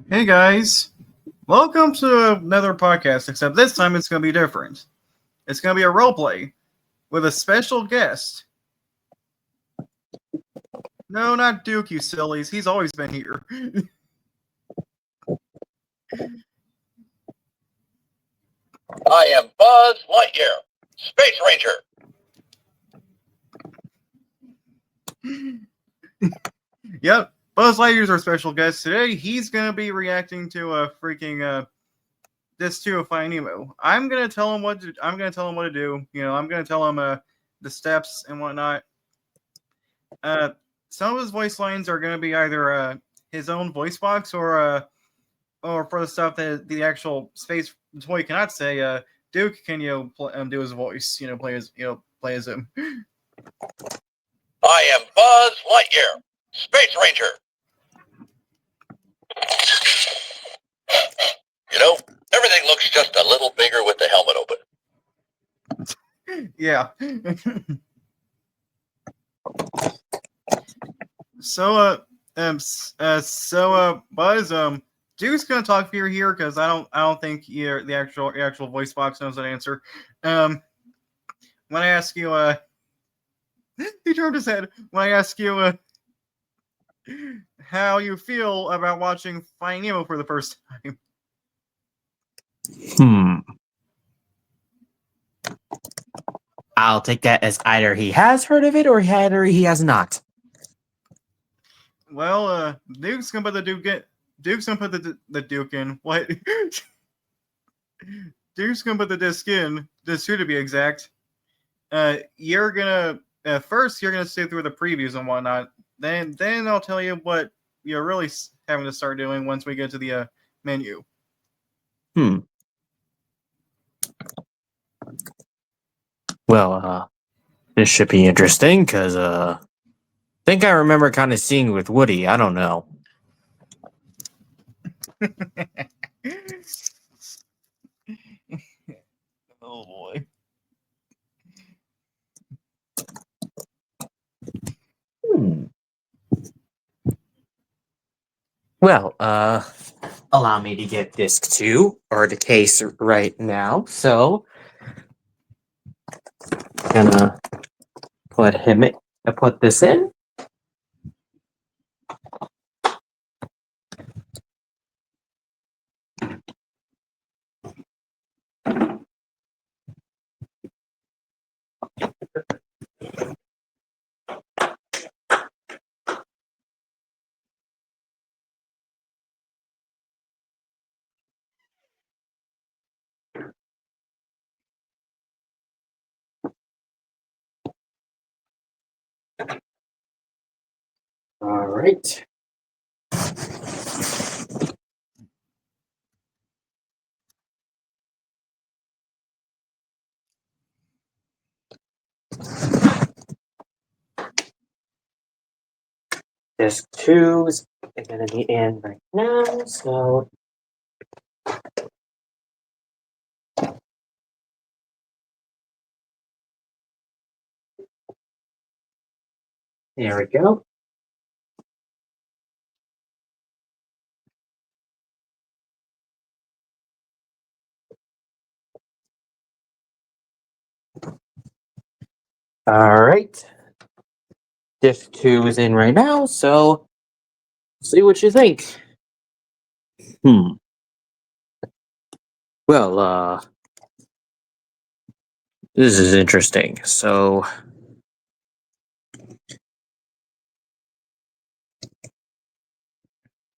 Hey guys, welcome to another podcast, except this time it's going to be different. It's going to be a roleplay with a special guest. No, not Duke, you sillies. He's always been here. I am Buzz Lightyear, Space Ranger. Yep, Buzz Lightyear's our special guest today. He's going to be reacting to a freaking this to a Finding Nemo. I'm going to tell him what to do. You know, I'm going to tell him the steps and whatnot. Some of his voice lines are going to be either his own voice box or for the stuff that the actual space toy cannot say. Duke can do his voice, play as him. I am Buzz Lightyear, Space Ranger. You know, everything looks just a little bigger with the helmet open. Yeah. So Buzz, Duke's gonna talk for you here because I don't think the actual voice box knows that answer. When I ask you, he turned his head. When I ask you, how you feel about watching Finding Nemo for the first time. I'll take that as either he has heard of it or he has not. Well, Duke's gonna put the Duke in. What? Duke's gonna put the disc in. Disc 2 to be exact. You're gonna first you're gonna stay through the previews and whatnot. Then I'll tell you what you're really having to start doing once we get to the menu. Well, this should be interesting because I think I remember kind of seeing with Woody. I don't know. Oh boy. Well, allow me to get disc 2 or the case right now. So, gonna put this in. All right. Disc 2 is going to be in right now, so there we go. All right. Disc 2 is in right now, so see what you think. Well, this is interesting. So,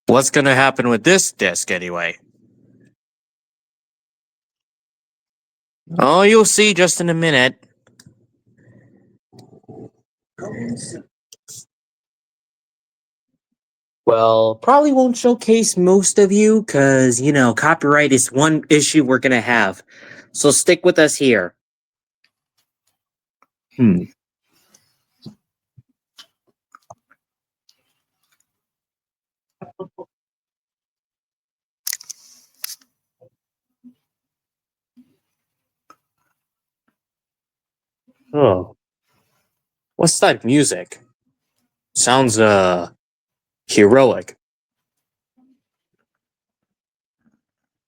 what's going to happen with this disc anyway? Oh, you'll see just in a minute. Well, probably won't showcase most of you because, copyright is one issue we're going to have. So stick with us here. Oh. What's that music? Sounds, heroic.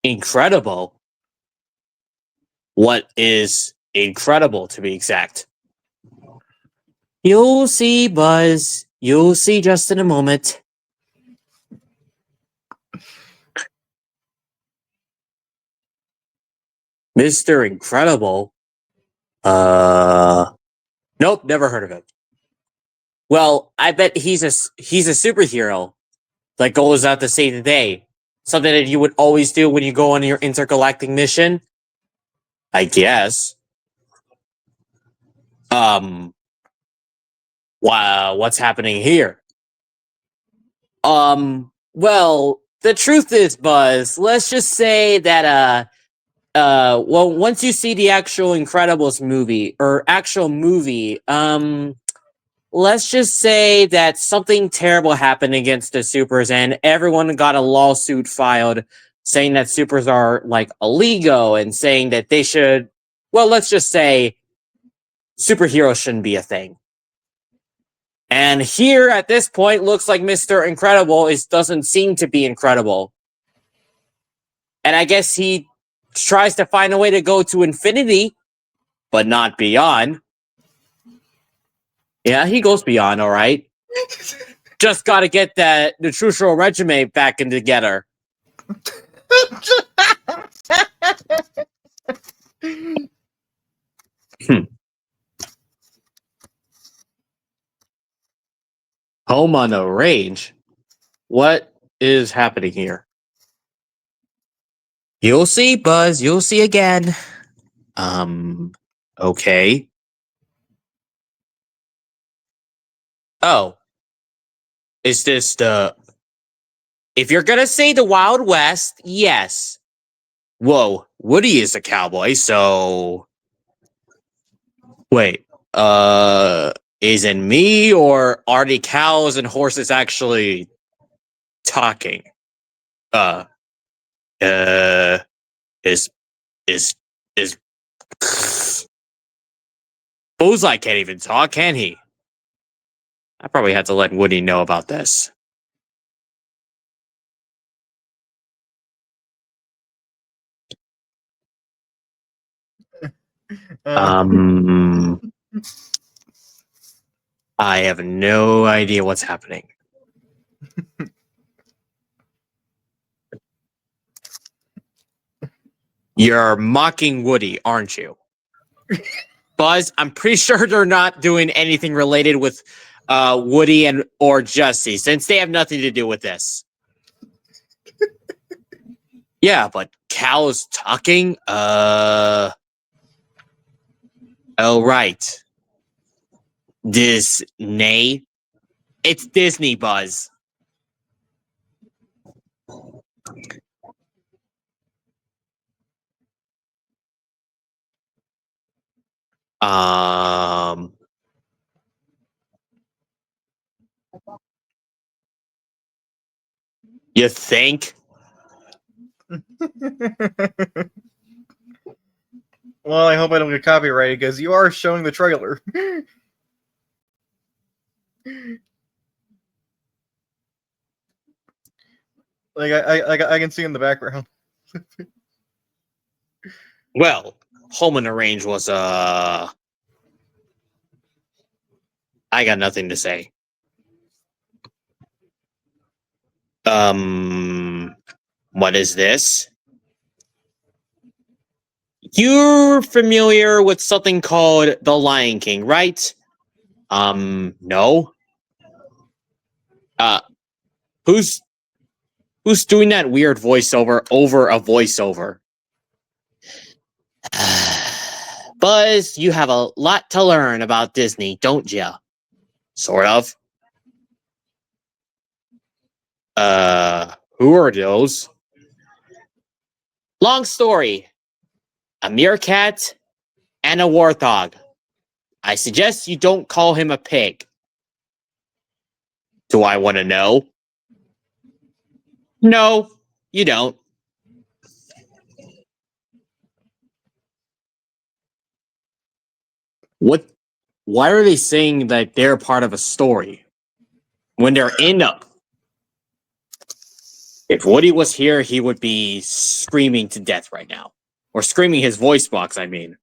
Incredible? What is incredible, to be exact? You'll see, Buzz. You'll see just in a moment. Mr. Incredible? Nope, never heard of him. Well, I bet he's a superhero that goes out to save the day. Something that you would always do when you go on your intergalactic mission. I guess. Wow, what's happening here? Well, the truth is, Buzz, let's just say that, well, once you see the actual Incredibles movie, let's just say that something terrible happened against the supers and everyone got a lawsuit filed saying that supers are, like, illegal and saying that they should, well, let's just say superheroes shouldn't be a thing. And here, at this point, looks like Mr. Incredible doesn't seem to be incredible. And I guess he tries to find a way to go to infinity, but not beyond. Yeah, he goes beyond, all right. Just gotta get that nutritional regimen back in together. Home on the range? What is happening here? You'll see, Buzz. You'll see again. Okay. Oh. Is this the... If you're gonna say the Wild West, yes. Whoa, Woody is a cowboy, so... Wait, is it me, or are the cows and horses actually talking? Is Bullseye can't even talk, can he? I probably have to let Woody know about this. I have no idea what's happening. You're mocking Woody, aren't you? Buzz, I'm pretty sure they're not doing anything related with Woody and or Jesse, since they have nothing to do with this. Yeah, but cows talking? Oh, right. Disney? It's Disney, Buzz. You think? Well, I hope I don't get copyrighted because you are showing the trailer. I can see in the background. Well, Home on the Range was I got nothing to say. What is this? You're familiar with something called The Lion King, right? No. Who's doing that weird voiceover over a voiceover? Buzz, you have a lot to learn about Disney, don't you? Sort of. Who are those? Long story. A meerkat and a warthog. I suggest you don't call him a pig. Do I want to know? No, you don't. What? Why are they saying that they're part of a story when they're in a... If Woody was here, he would be screaming to death right now. Or screaming his voice box, I mean.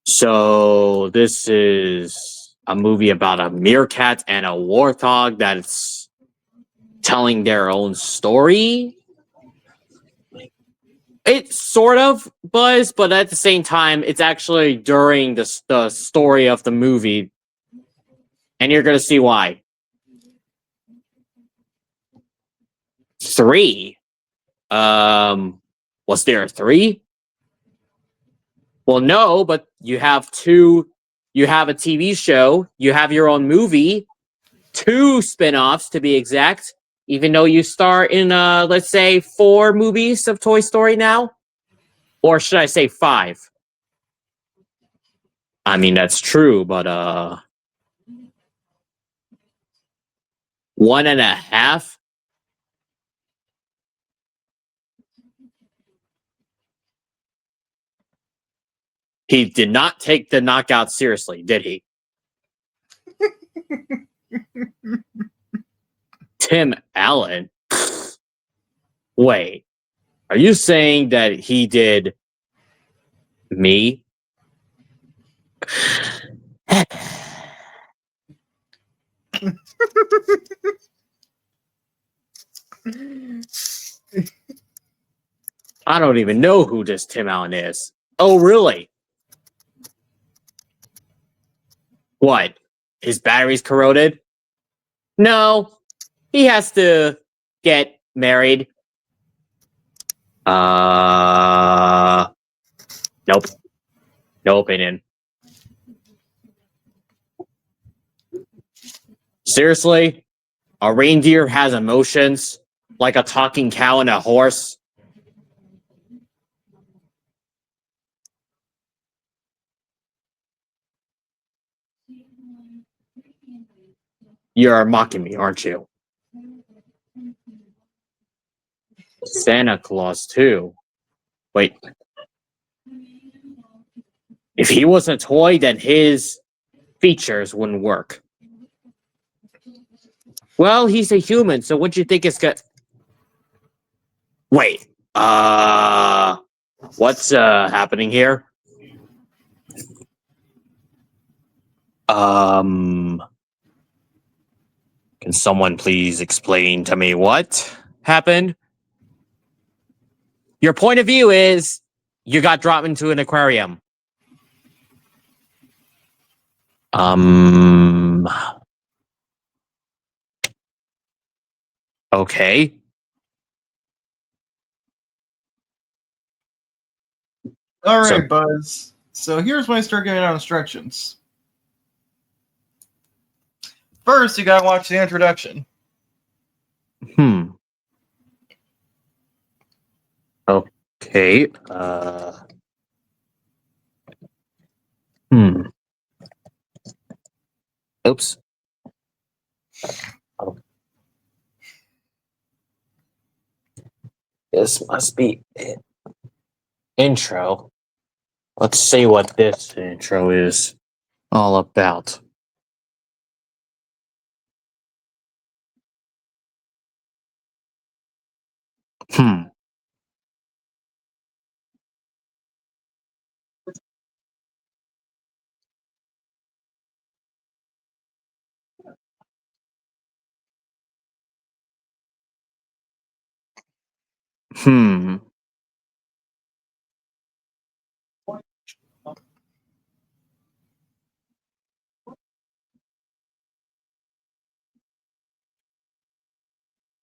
So, this is a movie about a meerkat and a warthog that's telling their own story. It sort of was, but at the same time, it's actually during the story of the movie. And you're going to see why. 3. Was there a 3? Well, no, but you have 2. You have a TV show. You have your own movie. 2 spin-offs, to be exact. Even though you star in, let's say, 4 movies of Toy Story now. Or should I say 5? I mean, that's true, but, 1.5? He did not take the knockout seriously, did he? Tim Allen? Wait, are you saying that he did me? I don't even know who this Tim Allen is. Oh, really? What? His battery's corroded? No. He has to get married. Nope. No opinion. Seriously? A reindeer has emotions? Like a talking cow and a horse? You're mocking me, aren't you? Santa Claus, too. Wait. If he was a toy, then his features wouldn't work. Well, he's a human, so what do you think is good? Wait. What's happening here? Can someone please explain to me what happened? Your point of view is you got dropped into an aquarium. Okay. All right, So- Buzz. So here's when I start giving out instructions. First, you gotta watch the introduction. Okay. Oops. Oh. This must be it. Intro. Let's see what this intro is all about.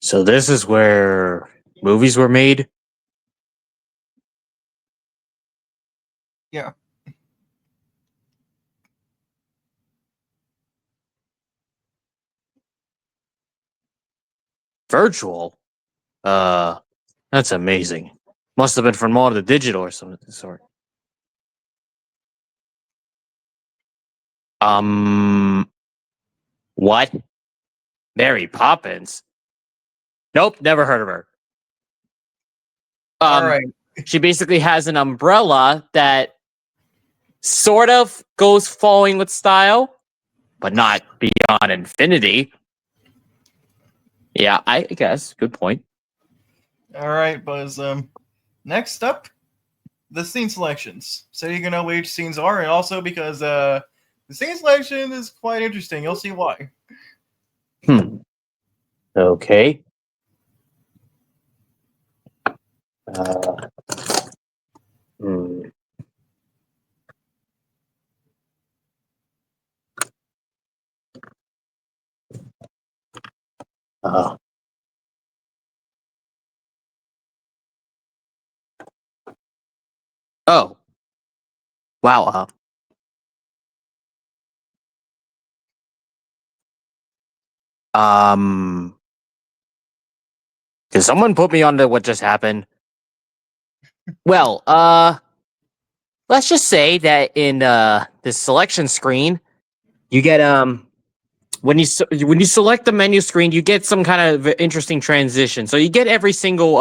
So this is where movies were made? Yeah. Virtual? That's amazing. Must have been from all the digital or something of the sort. What? Mary Poppins? Nope, never heard of her. All right. She basically has an umbrella that sort of goes flowing with style, but not beyond infinity. Yeah, I guess. Good point. All right, Buzz. Next up, the scene selections. So you can know what each scenes are, and also because the scene selection is quite interesting. You'll see why. Okay. Hmm. Oh. Wow. Can someone put me onto what just happened? Well, let's just say that in the selection screen, you get when you select the menu screen, you get some kind of interesting transition. So you get every single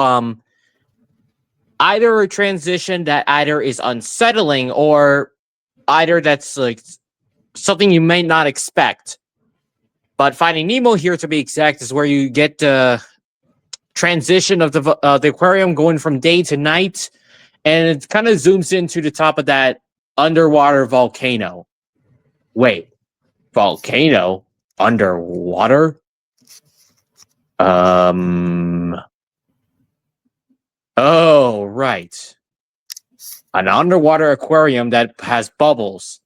either a transition that either is unsettling or either that's like something you may not expect. But Finding Nemo here, to be exact, is where you get the transition of the aquarium going from day to night, and it kind of zooms into the top of that underwater volcano. Wait, volcano underwater? Oh, right. An underwater aquarium that has bubbles.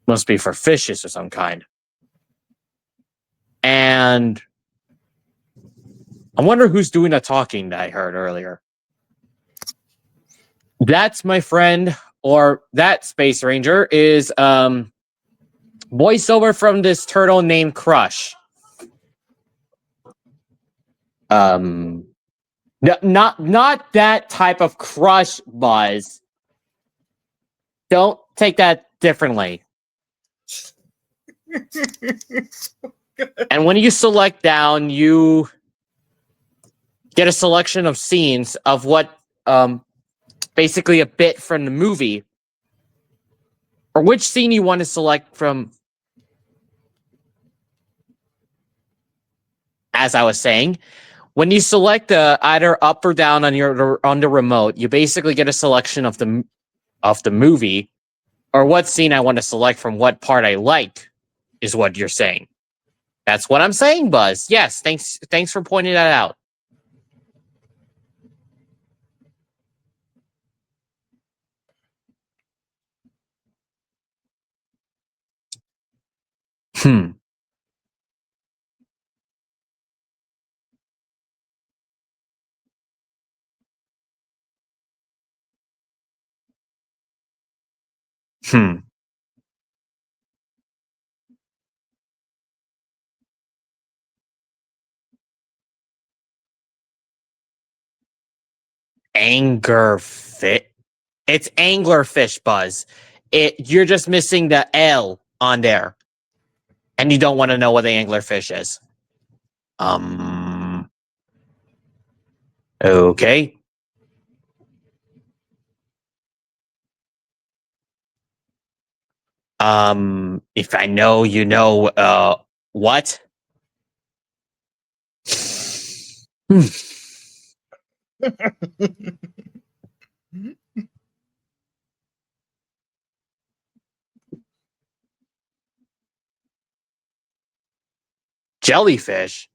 Must be for fishes of some kind. And I wonder who's doing the talking that I heard earlier. That's my friend, or that space ranger is voiceover from this turtle named Crush. Not that type of crush, Buzz. Don't take that differently. And when you select down, you get a selection of scenes of what basically a bit from the movie, or which scene you want to select from. As I was saying, when you select either up or down on the remote, you basically get a selection of the movie, or what scene I want to select from what part I like, is what you're saying. That's what I'm saying, Buzz. Yes, thanks for pointing that out. Hmm. Angerfish. It's anglerfish, Buzz. You're just missing the L on there, and you don't want to know what the anglerfish is. Okay. If I know, you know, what? Jellyfish?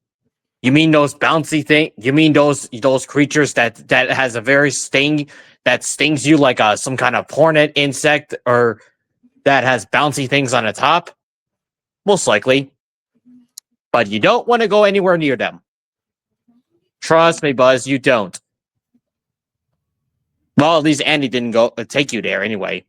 You mean those bouncy thing? You mean those creatures that has a very sting that stings you like some kind of hornet insect, or that has bouncy things on the top? Most likely. But you don't want to go anywhere near them. Trust me, Buzz, you don't. Well, at least Andy didn't go take you there anyway.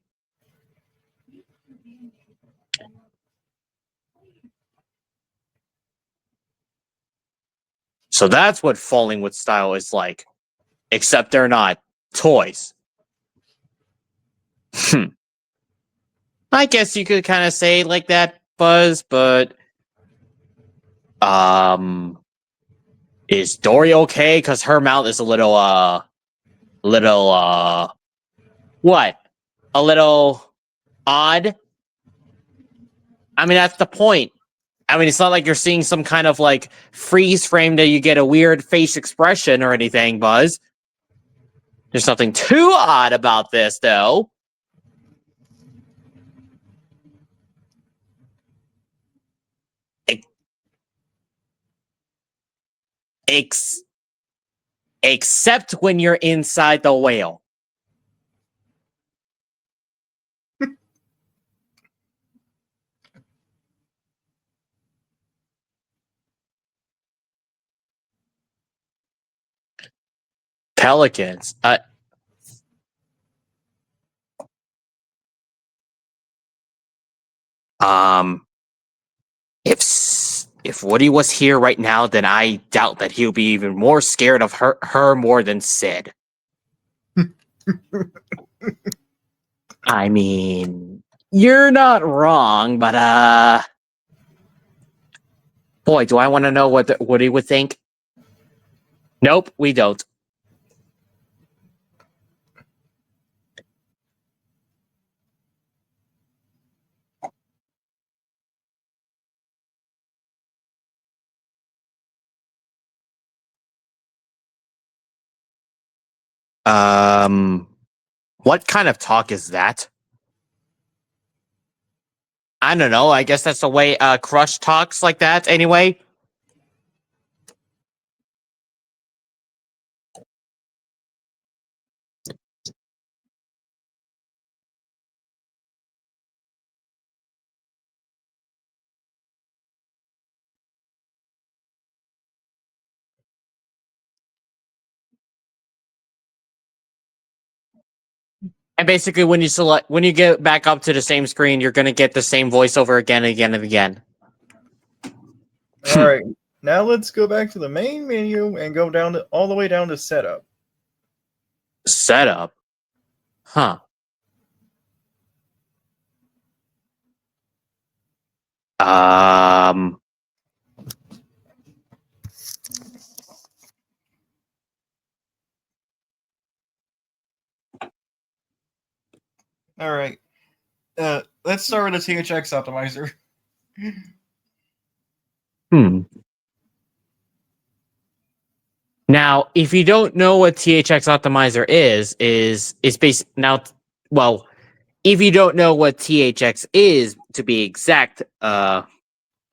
So that's what falling with style is like. Except they're not toys. I guess you could kind of say like that, Buzz, but is Dory okay? Because her mouth is a little what? A little odd? I mean, that's the point. I mean, it's not like you're seeing some kind of like freeze frame that you get a weird face expression or anything, Buzz. There's something too odd about this, though. Except when you're inside the whale. Pelicans. If Woody was here right now, then I doubt that he'll be even more scared of her more than Sid. I mean, you're not wrong, but boy, do I want to know what Woody would think. Nope, we don't. What kind of talk is that? I don't know. I guess that's the way Crush talks like that anyway. And basically, when you get back up to the same screen, you're gonna get the same voiceover again and again and again. All right, now let's go back to the main menu and go down to all the way down to setup. Setup, huh? All right, let's start with the THX optimizer. Now, if you don't know what THX optimizer is based now. Well, if you don't know what THX is, to be exact,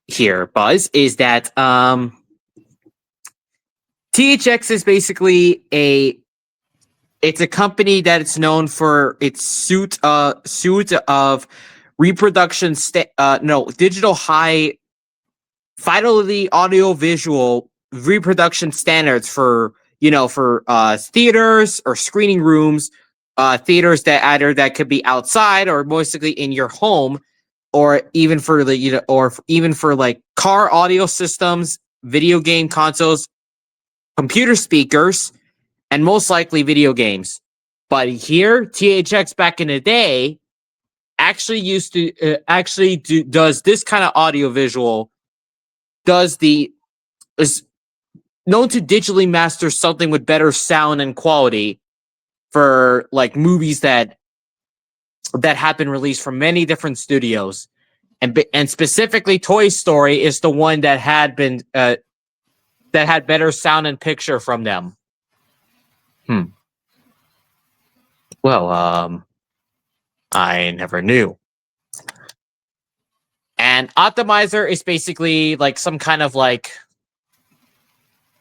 here, Buzz, is that THX is basically it's a company that it's known for its suite of digital high fidelity audio visual reproduction standards for theaters or screening rooms, theaters that could be outside or basically in your home, or even for like car audio systems, video game consoles, computer speakers, and most likely video games. But here, THX back in the day actually used to does this kind of audio visual. Is known to digitally master something with better sound and quality for like movies that have been released from many different studios, and specifically Toy Story is the one that had better sound and picture from them. Well, I never knew. And optimizer is basically like some kind of like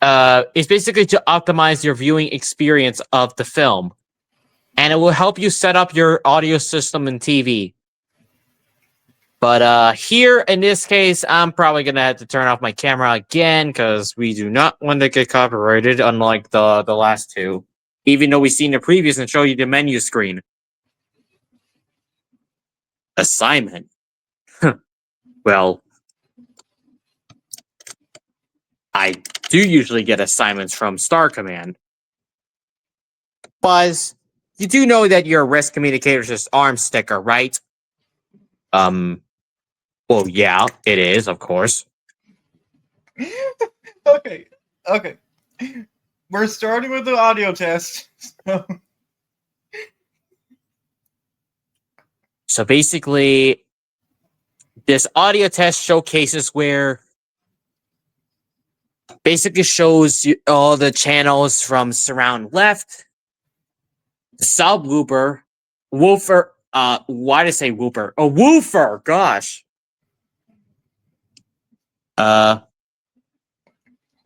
it's basically to optimize your viewing experience of the film, and it will help you set up your audio system and TV. But here in this case, I'm probably gonna have to turn off my camera again because we do not want to get copyrighted, unlike the last two. Even though we've seen the previews and show you the menu screen. Assignment. Well, I do usually get assignments from Star Command. Buzz, you do know that your risk communicator's just arm sticker, right? Well, yeah, it is, of course. Okay. We're starting with the audio test. So basically, This audio test showcases where basically shows you all the channels from surround left, subwoofer, woofer. Why did I say woofer? A woofer. Gosh.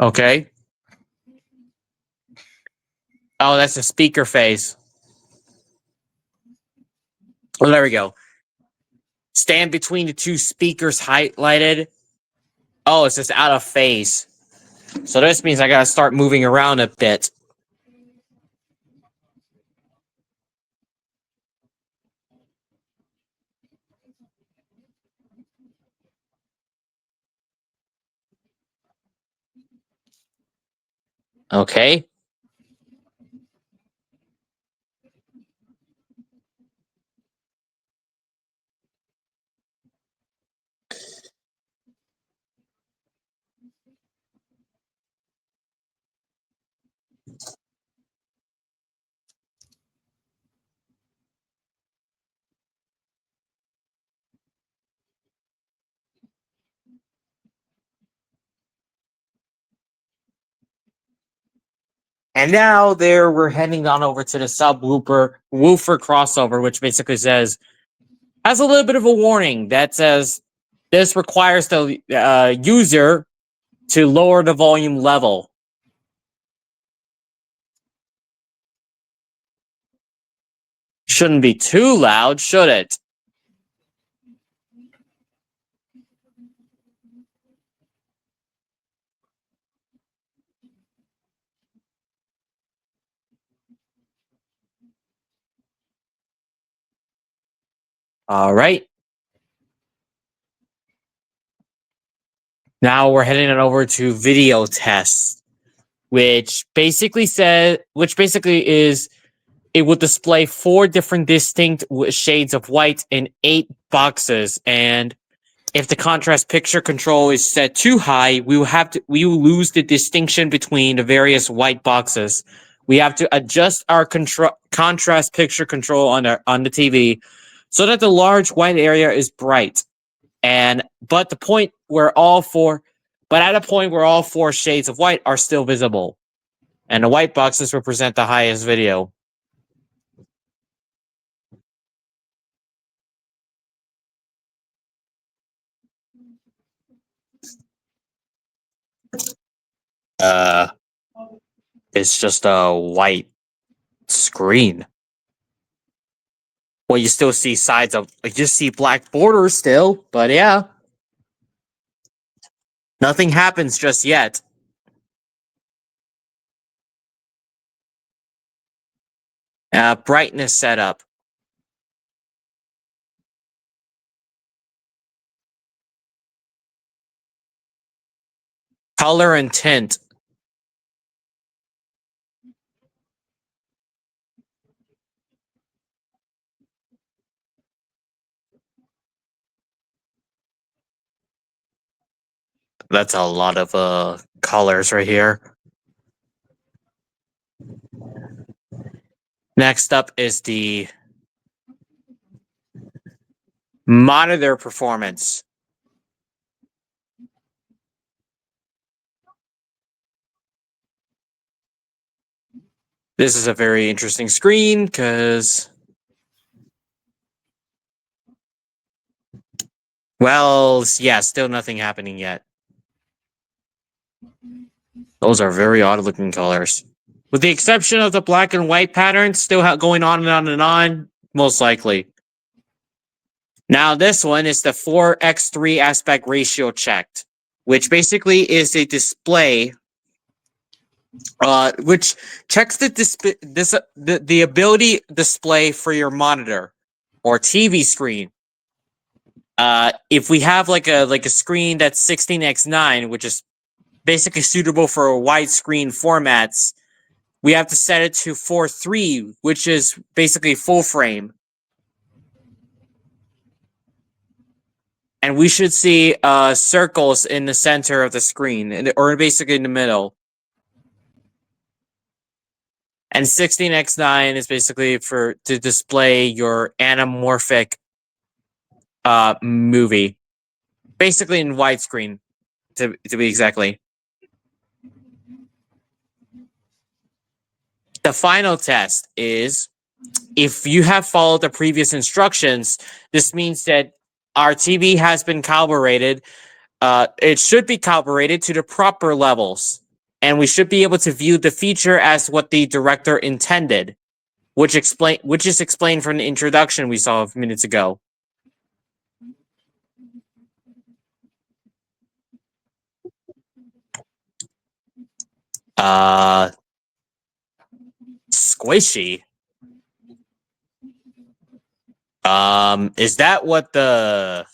Okay. Oh, that's a speaker phase. Well, there we go. Stand between the two speakers highlighted. Oh, it's just out of phase. So this means I gotta start moving around a bit. Okay. And now there we're heading on over to the subwoofer woofer crossover, which basically has a little bit of a warning that says this requires the user to lower the volume level. Shouldn't be too loud, should it? All right. Now we're heading on over to video tests, which basically is it will display 4 different distinct shades of white in 8 boxes, and if the contrast picture control is set too high, we will lose the distinction between the various white boxes. We have to adjust our contrast picture control on the TV so that the large white area is bright. But at a point where all 4 shades of white are still visible, and the white boxes represent the highest video. It's just a white screen. Well, you still see you just see black borders still, but yeah. Nothing happens just yet. Brightness setup. Color and tint. That's a lot of colors right here. Next up is the monitor performance. This is a very interesting screen because, well, yeah, still nothing happening yet. Those are very odd looking colors. With the exception of the black and white pattern still going on and on and on, most likely. Now this one is the 4:3 aspect ratio checked, which basically is a display which checks the ability display for your monitor or TV screen. If we have like a screen that's 16:9, which is basically suitable for widescreen formats, we have to set it to 4:3, which is basically full frame. And we should see circles in the center of the screen, or basically in the middle. And 16:9 is basically to display your anamorphic movie. Basically in widescreen, to be exactly. The final test is if you have followed the previous instructions, this means that our TV has been calibrated. It should be calibrated to the proper levels, and we should be able to view the feature as what the director intended, which is explained from the introduction we saw minutes ago. Squishy. Is that what the...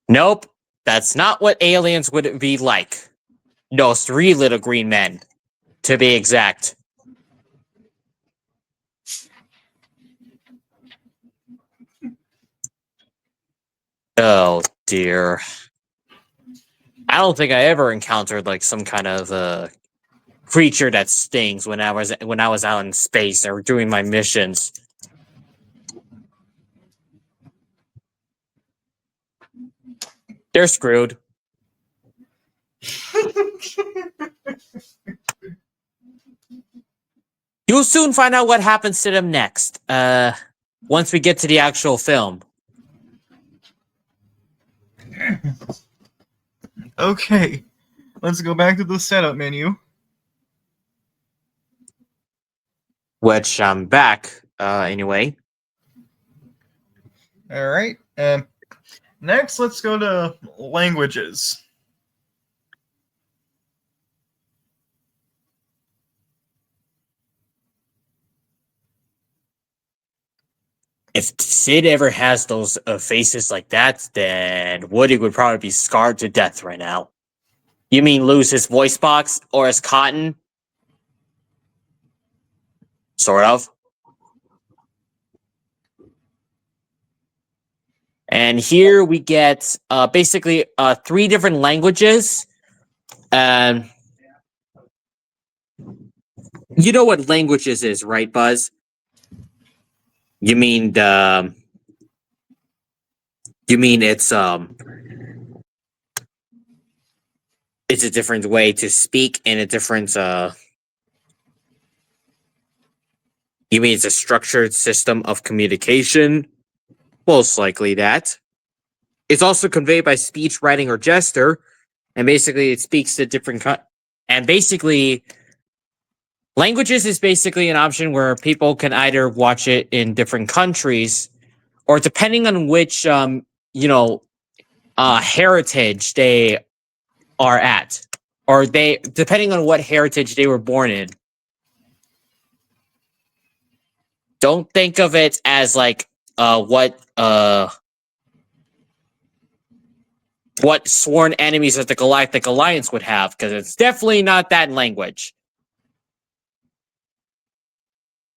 Nope, that's not what aliens would be like. Those 3 little green men, to be exact. Oh dear. I don't think I ever encountered like some kind of creature that stings when I was out in space or doing my missions. They're screwed. You'll soon find out what happens to them next. Once we get to the actual film. Okay, let's go back to the setup menu. Which I'm back, anyway. All right. Next, let's go to languages. If Sid ever has those faces like that, then Woody would probably be scarred to death right now. You mean lose his voice box or his cotton? Sort of. And here we get basically 3 different languages. You know what languages is, right, Buzz? You mean it's a different way to speak and a different you mean it's a structured system of communication? Most likely that. It's also conveyed by speech, writing, or gesture, and basically it speaks to different and basically languages is basically an option where people can either watch it in different countries or depending on which heritage they are at, or depending on what heritage they were born in. Don't think of it as like what sworn enemies of the Galactic Alliance would have, because it's definitely not that language.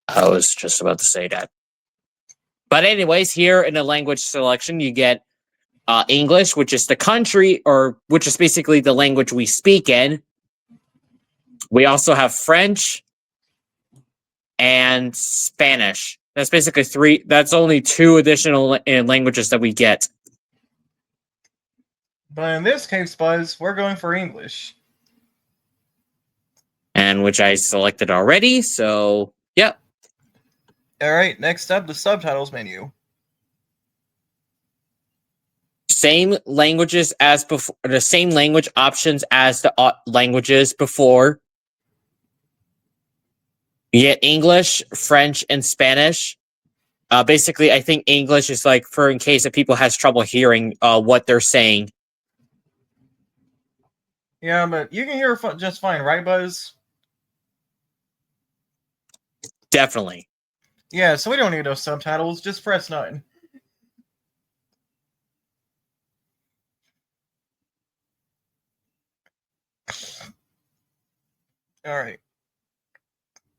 I was just about to say that. But anyways, here in the language selection, you get English, which is the country, or which is basically the language we speak in. We also have French and Spanish. That's basically 3. That's only 2 additional languages that we get. But in this case, Buzz, we're going for English. And which I selected already, so yep. All right, next up, the subtitles menu. Same languages as before, the same language options as the languages before. You get English, French, and Spanish. Basically, I think English is like for in case if people has trouble hearing what they're saying. Yeah, but you can hear just fine, right, Buzz? Definitely. Yeah, so we don't need those subtitles. Just press 9. All right.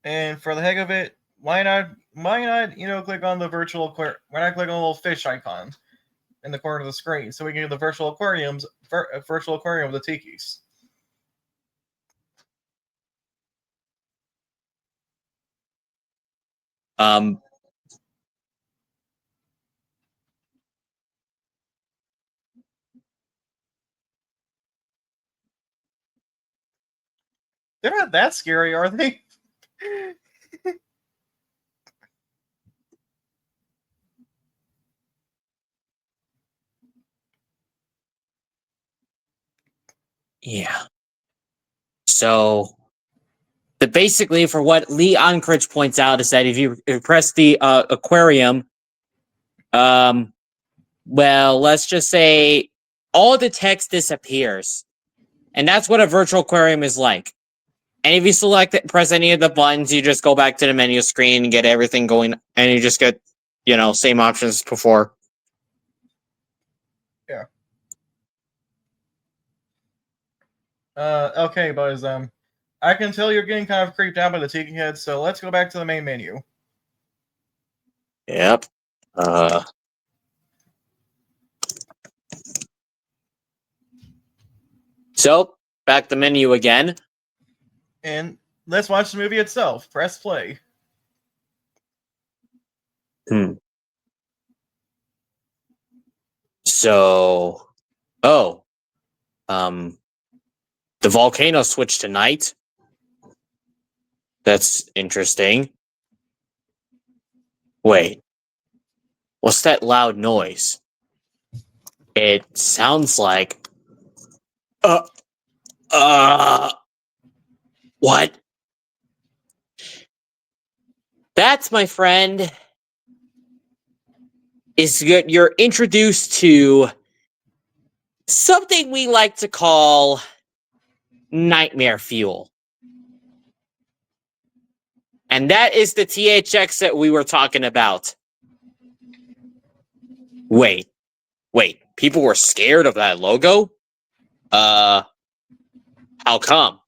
And for the heck of it, why not, click on the virtual aquarium? Why not click on the little fish icon in the corner of the screen so we can get the virtual aquarium of the tikis. They're not that scary, are they? Yeah. So, basically, for what Lee Anchorage points out is that if you press the aquarium, well, let's just say all the text disappears, and that's what a virtual aquarium is like. And if you press any of the buttons, you just go back to the menu screen and get everything going, and you just get, same options as before. Yeah. Okay, Buzz. I can tell you're getting kind of creeped out by the tiki head, so let's go back to the main menu. Yep. So, back the menu again. And let's watch the movie itself. Press play. So, the volcano switched to night. That's interesting. Wait, what's that loud noise? It sounds like, what? That's, my friend, is you're introduced to something we like to call nightmare fuel. And that is the THX that we were talking about. Wait. People were scared of that logo? How come?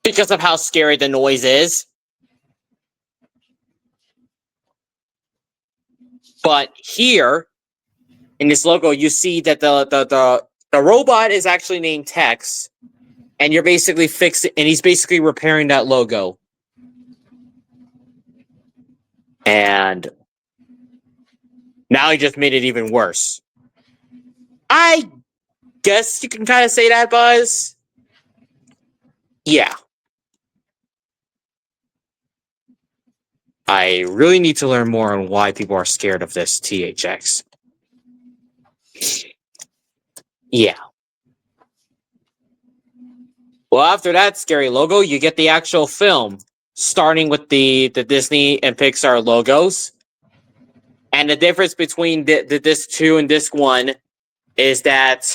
Because of how scary the noise is. But here, in this logo, you see that the robot is actually named Tex, and you're basically and he's basically repairing that logo. And now he just made it even worse. I guess you can kind of say that, Buzz. Yeah. I really need to learn more on why people are scared of this THX. Yeah. Well, after that scary logo, you get the actual film, starting with the Disney and Pixar logos. And the difference between the disc 2 and disc 1 is that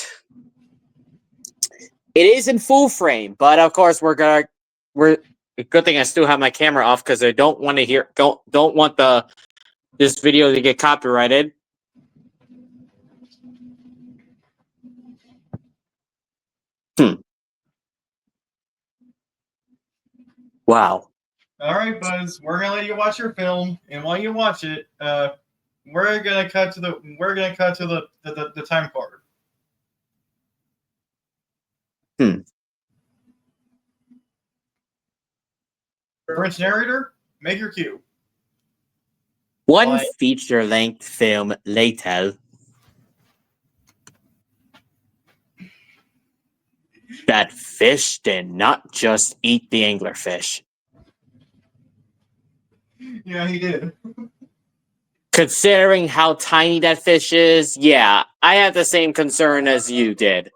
it is in full frame, but of course we're good thing I still have my camera off because I don't want to don't want this video to get copyrighted. Wow. All right, Buzz. We're gonna let you watch your film, and while you watch it, we're gonna cut to the time card. French narrator, make your cue. One feature-length film later, that fish did not just eat the anglerfish. Yeah, he did. Considering how tiny that fish is, yeah, I had the same concern as you did.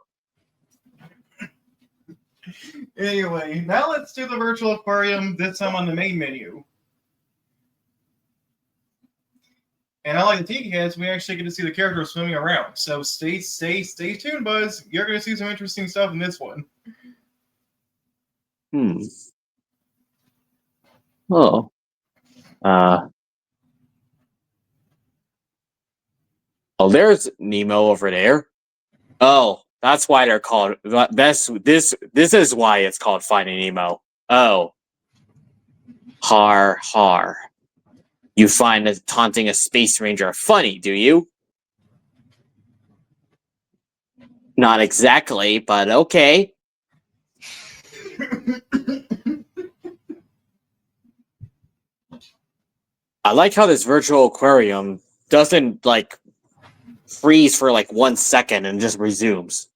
Anyway, now let's do the virtual aquarium, this time on the main menu. And unlike the Tiki Heads, we actually get to see the characters swimming around. So stay tuned, Buzz. You're going to see some interesting stuff in this one. Oh. Oh, there's Nemo over there. Oh, that's why they're called. This is why it's called Finding Nemo. Oh. Har har. You find that taunting a space ranger funny, do you? Not exactly, but okay. I like how this virtual aquarium doesn't freeze for 1 second and just resumes.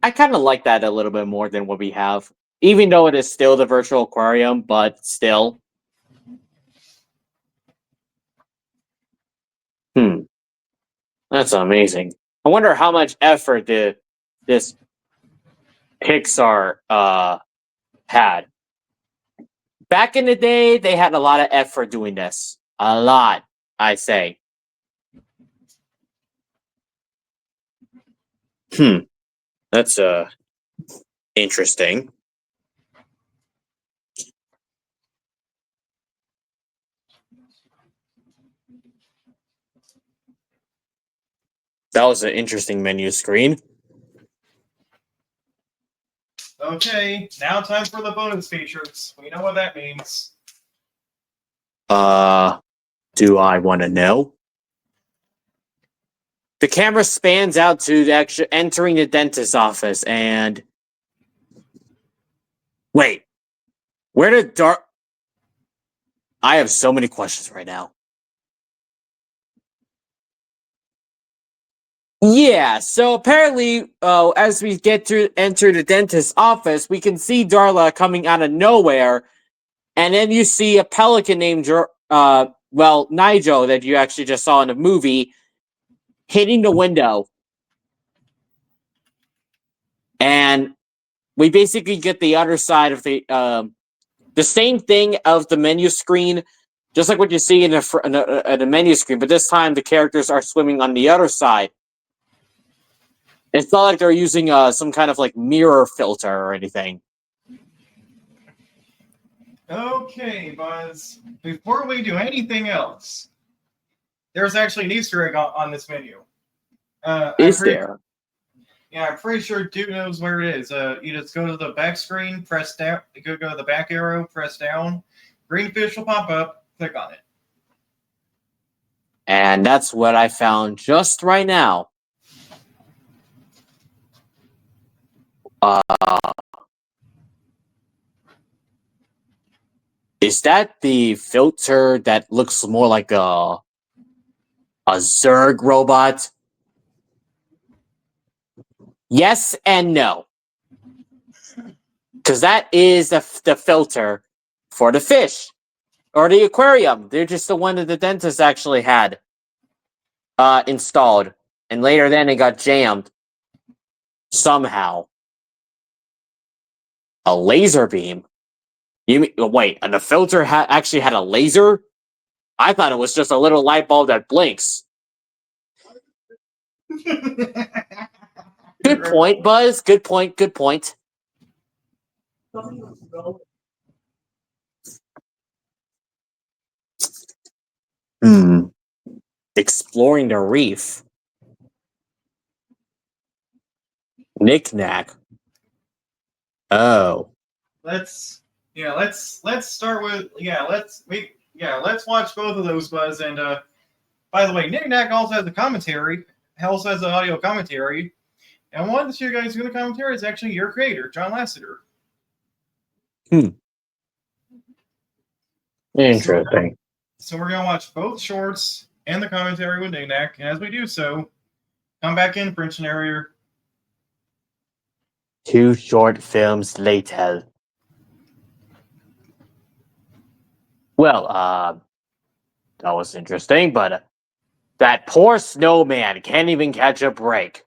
I kind of like that a little bit more than what we have. Even though it is still the virtual aquarium, but still. That's amazing. I wonder how much effort did this Pixar had. Back in the day, they had a lot of effort doing this. A lot, I say. That's interesting. That was an interesting menu screen. Okay, now time for the bonus features. We know what that means. Do I want to know? The camera spans out to the actual entering the dentist's office, and wait, where did Dark? I have so many questions right now. Yeah, so apparently, as we get to enter the dentist's office, we can see Darla coming out of nowhere, and then you see a pelican named Nigel that you actually just saw in the movie hitting the window, and we basically get the other side of the same thing of the menu screen, just like what you see in the menu screen, but this time the characters are swimming on the other side. It's not like they're using some kind of like mirror filter or anything. Okay, Buzz. Before we do anything else, there's actually an Easter egg on this menu. Is there? Yeah, I'm pretty sure Duke knows where it is. You just go to the back screen, press down. You go to the back arrow, press down. Green fish will pop up. Click on it. And that's what I found just right now. Is that the filter that looks more like a Zerg robot? Yes and no. Because that is the filter for the fish. Or the aquarium. They're just the one that the dentist actually had installed. And later then it got jammed. Somehow. A laser beam? You mean, wait, and the filter actually had a laser? I thought it was just a little light bulb that blinks. Good point, Buzz. Good point. Good point. Exploring the reef. Knick-knack. Oh. Let's start with let's watch both of those, Buzz. And by the way, Nick Nack also has a commentary, also has an audio commentary. And one of you guys doing the commentary is actually your creator, John Lasseter. Interesting. So we're gonna watch both shorts and the commentary with Nick Nack. And as we do so, come back in for scenario. 2 short films later. Well, that was interesting, but that poor snowman can't even catch a break.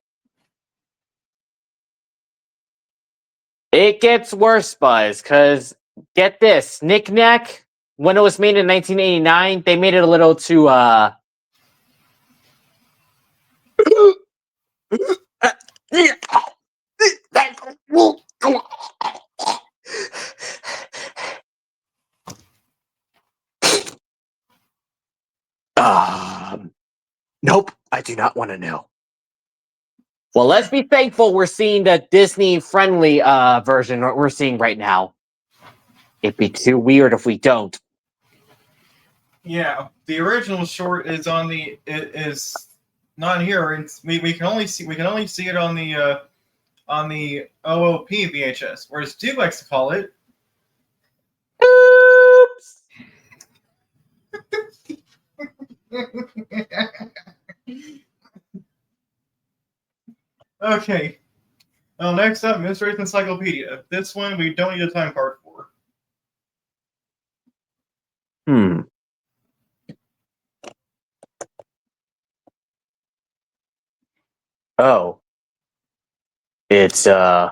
It gets worse, Buzz, because get this, Knick-knack, when it was made in 1989, they made it a little too, nope, I do not want to know. Well, let's be thankful we're seeing the Disney-friendly version what we're seeing right now. It'd be too weird if we don't. Yeah, the original short is is not here. We can only see it on the OOP VHS, whereas Duke likes to call it. Oops. Okay. Well, next up, Mysteries Encyclopedia. This one we don't need a time card for. Hmm. Oh. It's yeah,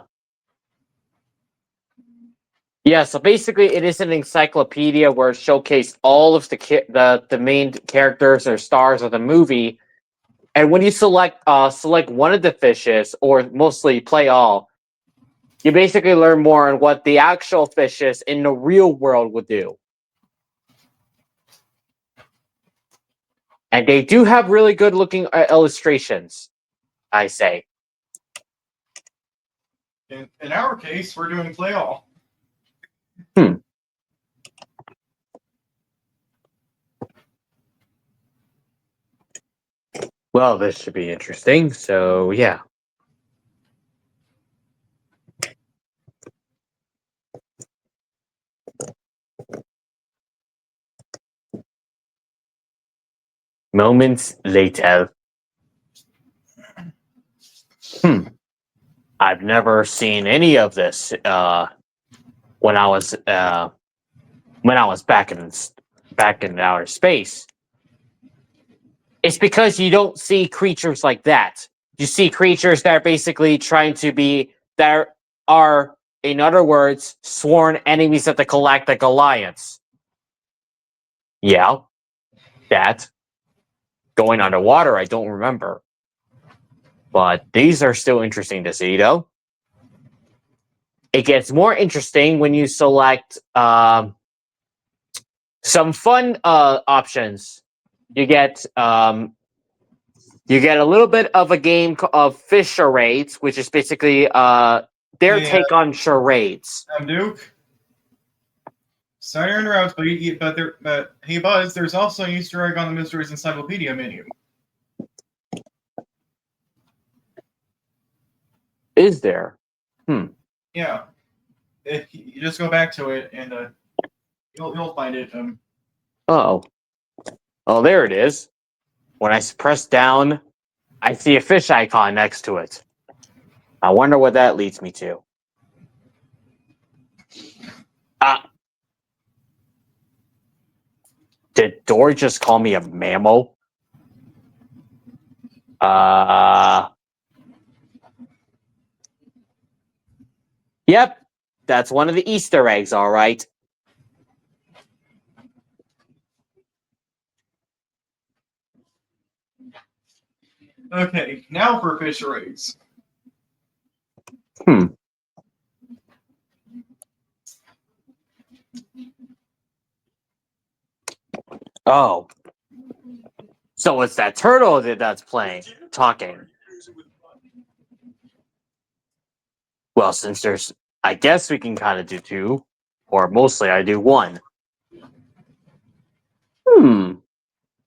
so basically it is an encyclopedia where it showcased all of the main characters or stars of the movie. And when you select one of the fishes, or mostly play all, you basically learn more on what the actual fishes in the real world would do. And they do have really good looking illustrations, I say. In our case, we're doing play all. Hmm. Well, this should be interesting. So, yeah. Moments later. I've never seen any of this when I was back in outer space. It's because you don't see creatures like that. You see creatures that are basically that are, in other words, sworn enemies of the Galactic Alliance. Yeah, that. Going underwater, I don't remember. But these are still interesting to see, though. It gets more interesting when you select some fun options. You get a little bit of a game of fish charades, which is basically their take on charades. Duke. Sorry to interrupt, but hey Buzz, there's also an Easter egg on the Mysteries Encyclopedia menu. Is there? Yeah. If you just go back to it and you'll find it. Oh, there it is. When I press down, I see a fish icon next to it. I wonder what that leads me to. Did Dory just call me a mammal? Yep, that's one of the Easter eggs, all right. Okay, now for fish charades. Oh. So it's that turtle that's talking. Well, since I guess we can kind of do two, or mostly I do one.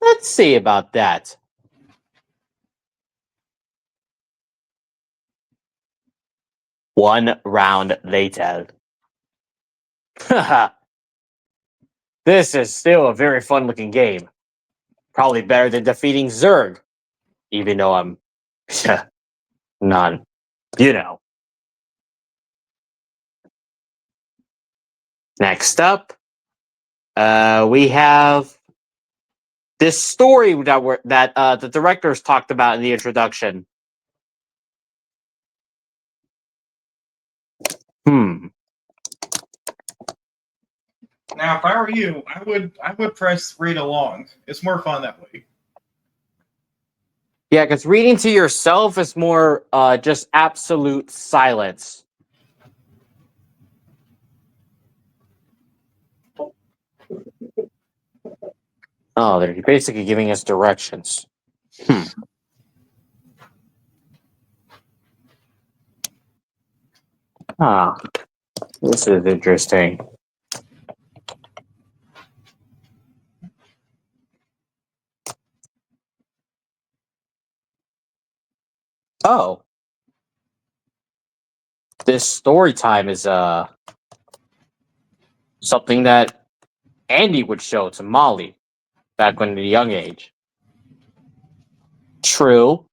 Let's see about that. One round later. Haha. This is still a very fun looking game. Probably better than defeating Zerg. Even though I'm none. You know. Next up, we have this story that the directors talked about in the introduction. Now, if I were you, I would press read along. It's more fun that way. Yeah, because reading to yourself is more just absolute silence. Oh, they're basically giving us directions. Ah, this is interesting. Oh. This story time is something that Andy would show to Molly back when at a young age. True.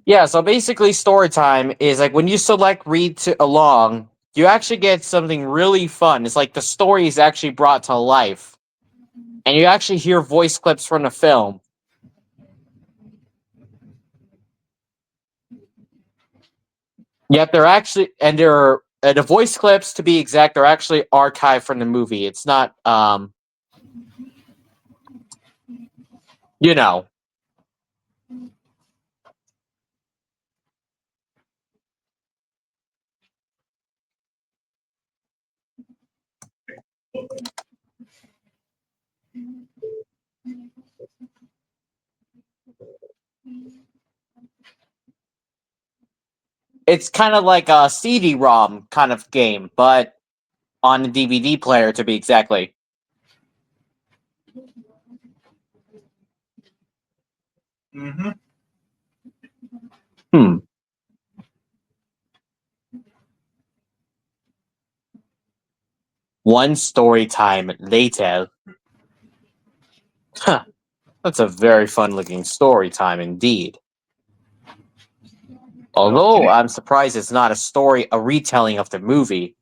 Yeah, so basically story time is like when you select read to along, you actually get something really fun. It's like the story is actually brought to life. And you actually hear voice clips from the film. Yet they're actually the voice clips, to be exact, are actually archived from the movie. It's not you know. It's kind of like a CD-ROM kind of game, but on a DVD player, to be exactly. Mm-hmm. Hmm. One story time later. Huh. That's a very fun-looking story time indeed. Although Okay. I'm surprised it's not a retelling of the movie.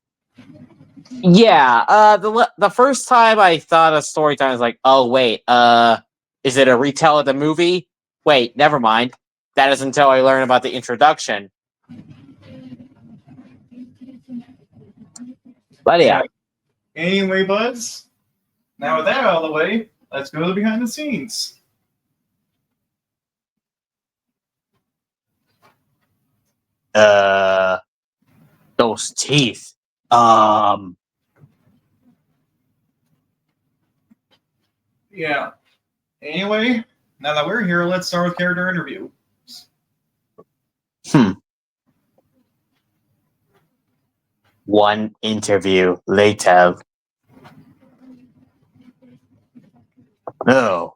Yeah, the first time I thought of story time was like, oh wait, is it a retell of the movie? Wait, never mind. That is until I learn about the introduction. But yeah. Anyway, buds. Now with that out of the way, let's go to the behind the scenes. Those teeth. Yeah. Anyway, now that we're here, let's start with character interview. One interview later. No.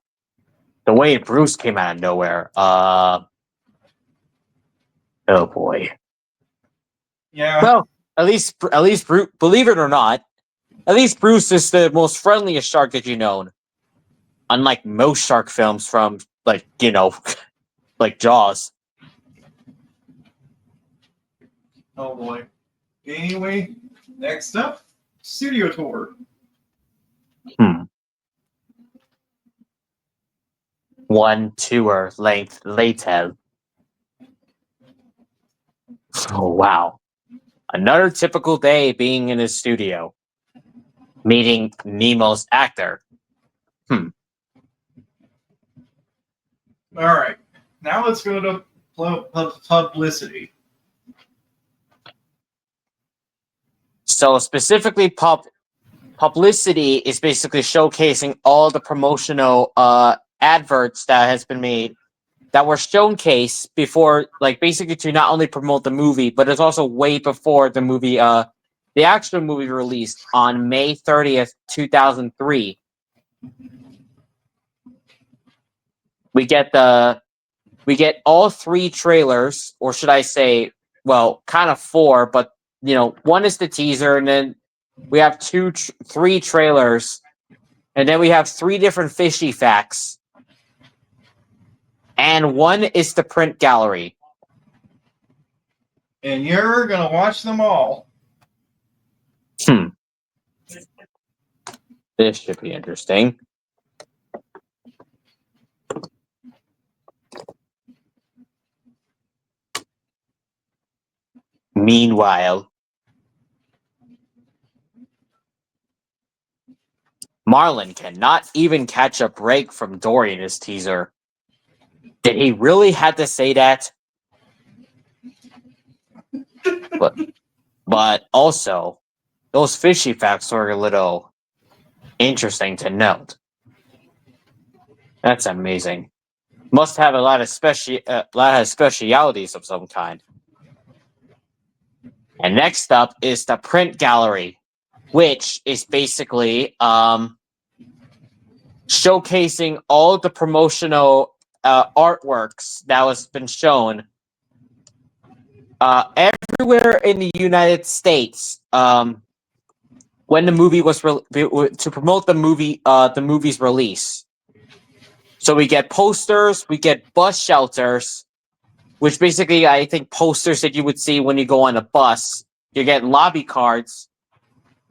The way Bruce came out of nowhere. Oh boy. Yeah. Well, at least Bruce, believe it or not, at least Bruce is the most friendliest shark that you know. Unlike most shark films from like like Jaws. Oh boy. Anyway, next up, studio tour. One tour length later. Oh wow. Another typical day being in his studio. Meeting Nemo's actor. All right. Now let's go to publicity. So specifically publicity is basically showcasing all the promotional adverts that has been made that were showcased before, like basically to not only promote the movie, but it's also way before the movie the actual movie released on May 30th, 2003. We get all three trailers, or should I say, well, kind of four, but one is the teaser, and then we have three trailers, and then we have three different fishy facts, and one is the print gallery. And you're gonna watch them all. This should be interesting. Meanwhile, Marlon cannot even catch a break from Dory in his teaser. Did he really have to say that? But also, those fishy facts are a little interesting to note. That's amazing. Must have a lot of specialities of some kind. And next up is the print gallery, which is basically showcasing all the promotional artworks that has been shown everywhere in the United States when the movie was to promote the movie's release. So we get posters, we get bus shelters, which basically I think posters that you would see when you go on a bus. You get lobby cards,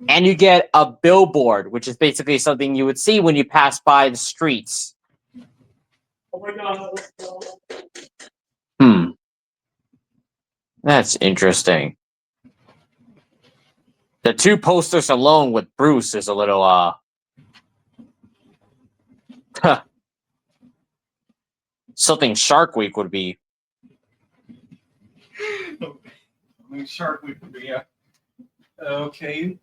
and you get a billboard, which is basically something you would see when you pass by the streets. Oh my god. That's interesting. The two posters alone with Bruce is a little something Shark Week would be. Shark Week would be, yeah. Okay.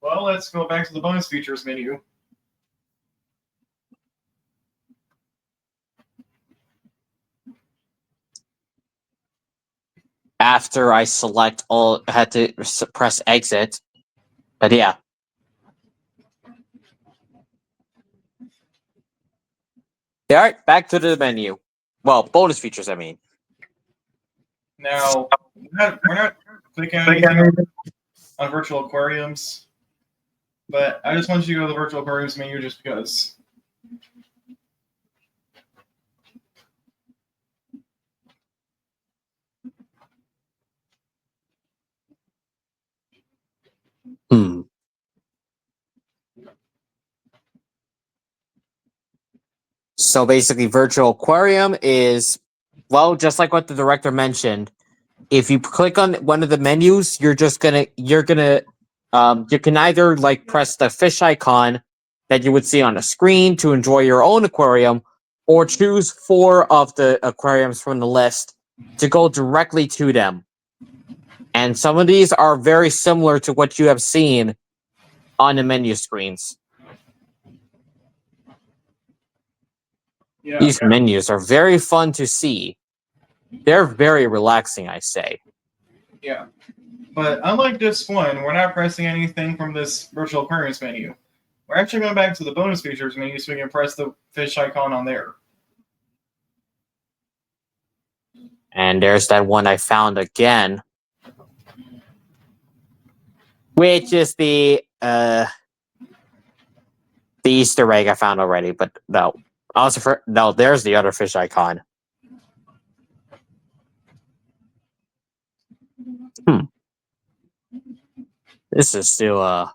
Well, let's go back to the bonus features menu. After I select all, I had to press exit. But yeah. All right, back to the menu. Well, bonus features, I mean. Now, we're not clicking on anything on virtual aquariums, but I just want you to go to the virtual aquariums menu just because. So basically, virtual aquarium is, well, just like what the director mentioned. If you click on one of the menus, you can either like press the fish icon that you would see on a screen to enjoy your own aquarium, or choose 4 of the aquariums from the list to go directly to them. And some of these are very similar to what you have seen on the menu screens. Yeah, These menus are very fun to see. They're very relaxing, I say. Yeah. But unlike this one, we're not pressing anything from this virtual aquariums menu. We're actually going back to the bonus features menu so we can press the fish icon on there. And there's that one I found again, which is the Easter egg I found already. But no, there's the other fish icon. This is still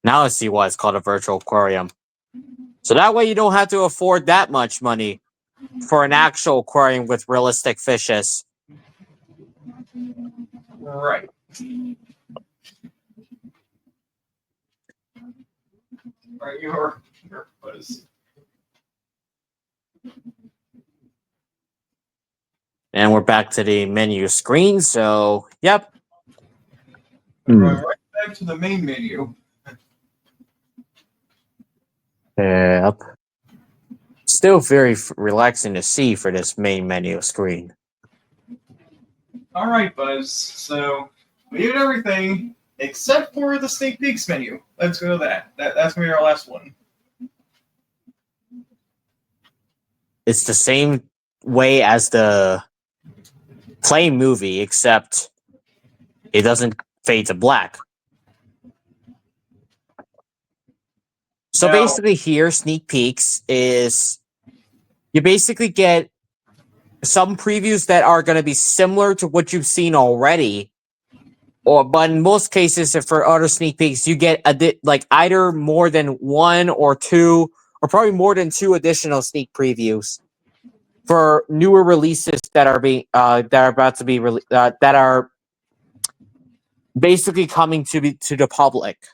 Now I see why it's called a virtual aquarium. So that way you don't have to afford that much money for an actual aquarium with realistic fishes. Right. Right, your buzz. And we're back to the menu screen, so yep. We're going right back to the main menu. Yep. Still very relaxing to see for this main menu screen. All right, Buzz. So we did everything except for the sneak peeks menu. Let's go to that. That's gonna be our last one. It's the same way as the play movie, except it doesn't fade to black. So basically here, sneak peeks is you basically get some previews that are going to be similar to what you've seen already. But in most cases, if for other sneak peeks, you get either more than 1 or 2, or probably more than 2 additional sneak previews for newer releases that are about to be that are basically coming to the public.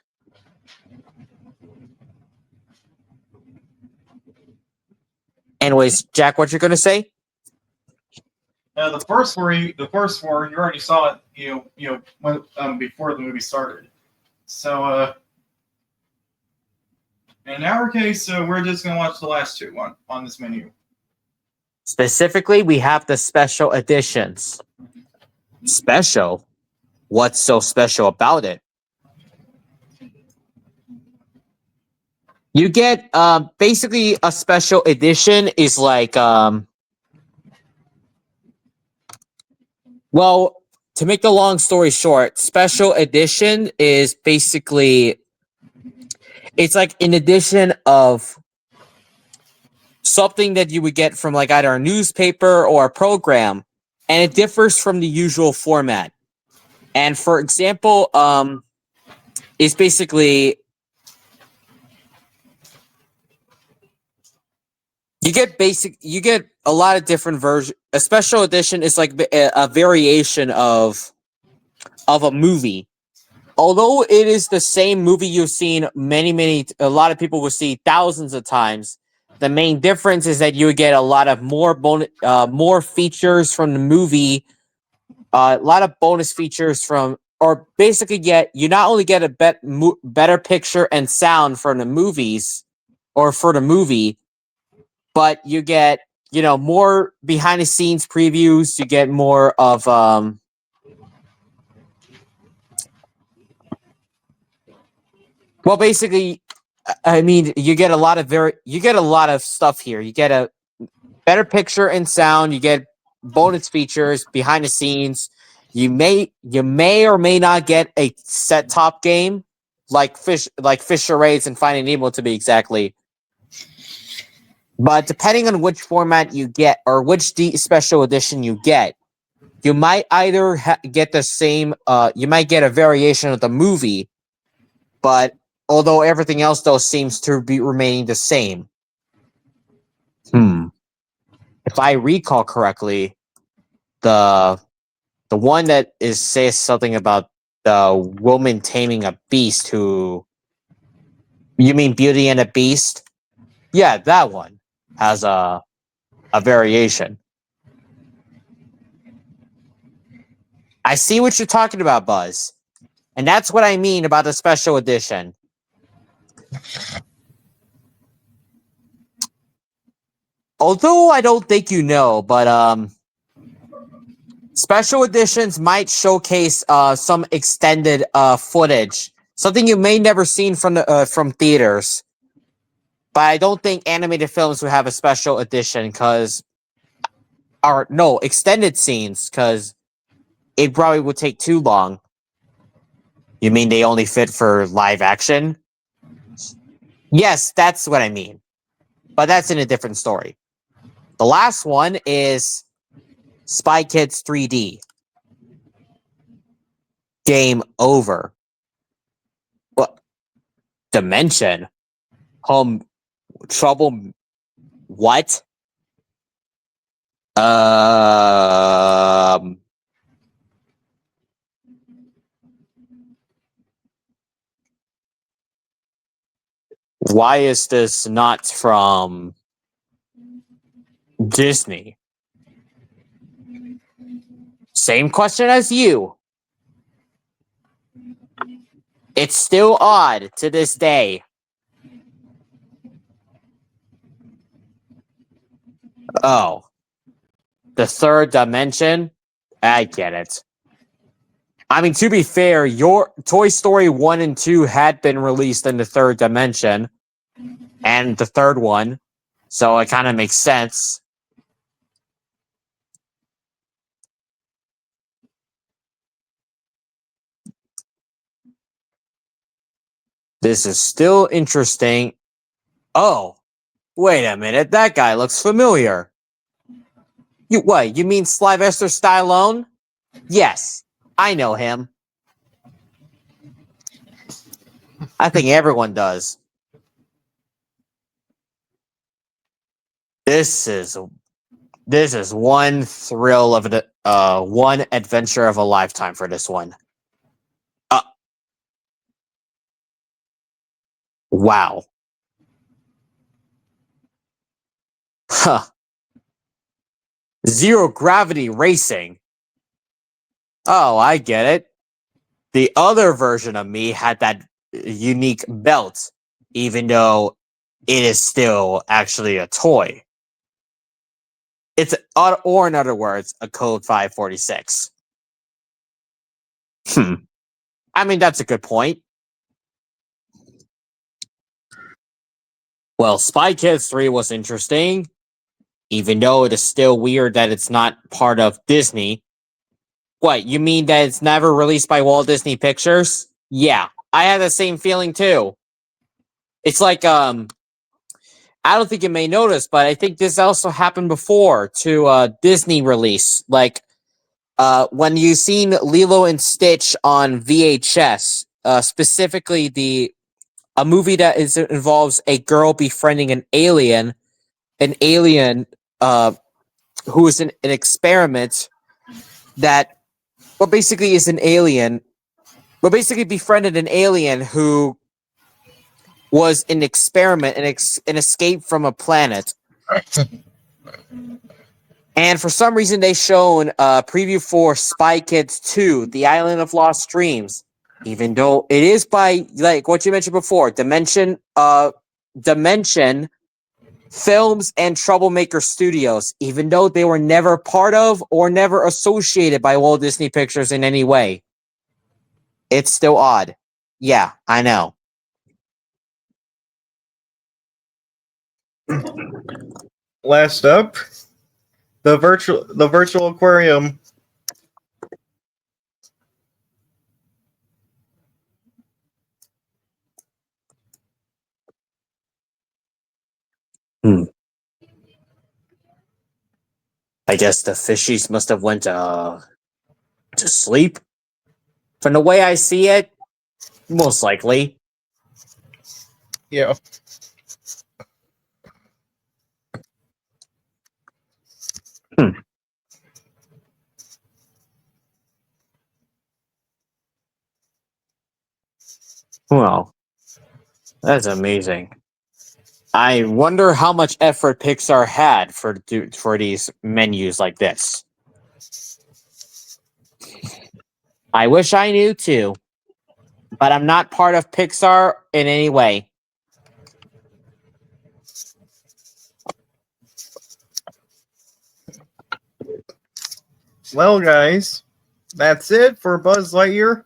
Anyways, Jack, what you're gonna say? The first four, you already saw it, when, before the movie started. So, in our case, we're just gonna watch the last 2 on this menu. Specifically, we have the special editions. Special? What's so special about it? You get basically a special edition is like well, to make the long story short, special edition is basically it's like an edition of something that you would get from like either a newspaper or a program, and it differs from the usual format. And for example, it's basically you get a lot of different versions. A special edition is like a variation of a movie. Although it is the same movie you've seen a lot of people will see thousands of times. The main difference is that you would get a lot of more features from the movie, a lot of bonus features from, or basically you not only get a better picture and sound from the movies or for the movie, but you get more behind the scenes previews. You get more of well, basically, I mean, you get a lot of stuff here. You get a better picture and sound. You get bonus features behind the scenes. You may or may not get a set top game like Fish Charades and Finding Nemo to be exactly. But depending on which format you get or which special edition you get, you might either get the same. You might get a variation of the movie, but although everything else though seems to be remaining the same. If I recall correctly, the one that says something about the woman taming a beast who, you mean Beauty and a Beast? Yeah, that one has a variation. I see what you're talking about, Buzz. And that's what I mean about the special edition. Although I don't think you know, but special editions might showcase some extended footage, something you may never seen from theaters. But I don't think animated films would have a special edition extended scenes, because it probably would take too long. You mean they only fit for live action? Yes, that's what I mean. But that's in a different story. The last one is Spy Kids 3D. Game over. What? Dimension? Home trouble? What? Why is this not from Disney? Same question as you. It's still odd to this day. Oh. The third dimension? I get it. I mean, to be fair, your Toy Story 1 and 2 had been released in the third dimension. And the third one. So it kind of makes sense. This is still interesting. Oh, wait a minute. That guy looks familiar. You mean Sylvester Stallone? Yes, I know him. I think everyone does. This is one thrill of one adventure of a lifetime for this one. Wow. Huh. Zero gravity racing. Oh, I get it. The other version of me had that unique belt, even though it is still actually a toy. It's, or in other words, a Code 546. I mean, that's a good point. Well, Spy Kids 3 was interesting, even though it is still weird that it's not part of Disney. What, you mean that it's never released by Walt Disney Pictures? Yeah, I had the same feeling too. It's like I don't think you may notice, but I think this also happened before to Disney release. Like when you seen Lilo and Stitch on VHS, specifically a movie that involves a girl befriending an alien who is an experiment that, well, basically is an alien, but basically befriended an alien who was an experiment, an escape from a planet. And for some reason, they shown a preview for Spy Kids 2, The Island of Lost Dreams. Even though it is by, like what you mentioned before, Dimension Films and Troublemaker Studios, even though they were never part of or never associated by Walt Disney Pictures in any way. It's still odd. Yeah, I know. Last up, the virtual aquarium. I guess the fishies must have went to sleep. From the way I see it, most likely. Yeah. Well, that's amazing. I wonder how much effort Pixar had for these menus like this. I wish I knew too, but I'm not part of Pixar in any way. Well, guys, that's it for Buzz Lightyear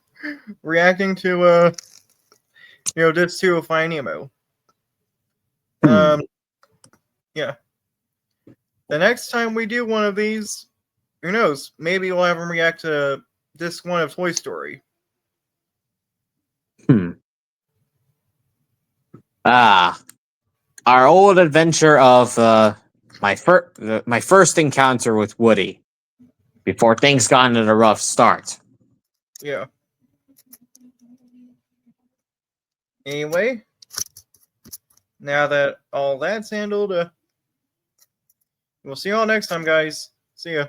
reacting to this to Finding Nemo. Yeah. The next time we do one of these, who knows? Maybe we'll have him react to disc 1 of Toy Story. Our old adventure of my first encounter with Woody before things got into a rough start. Yeah. Anyway, now that all that's handled, we'll see you all next time, guys. See ya.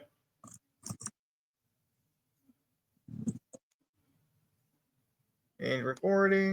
And recording.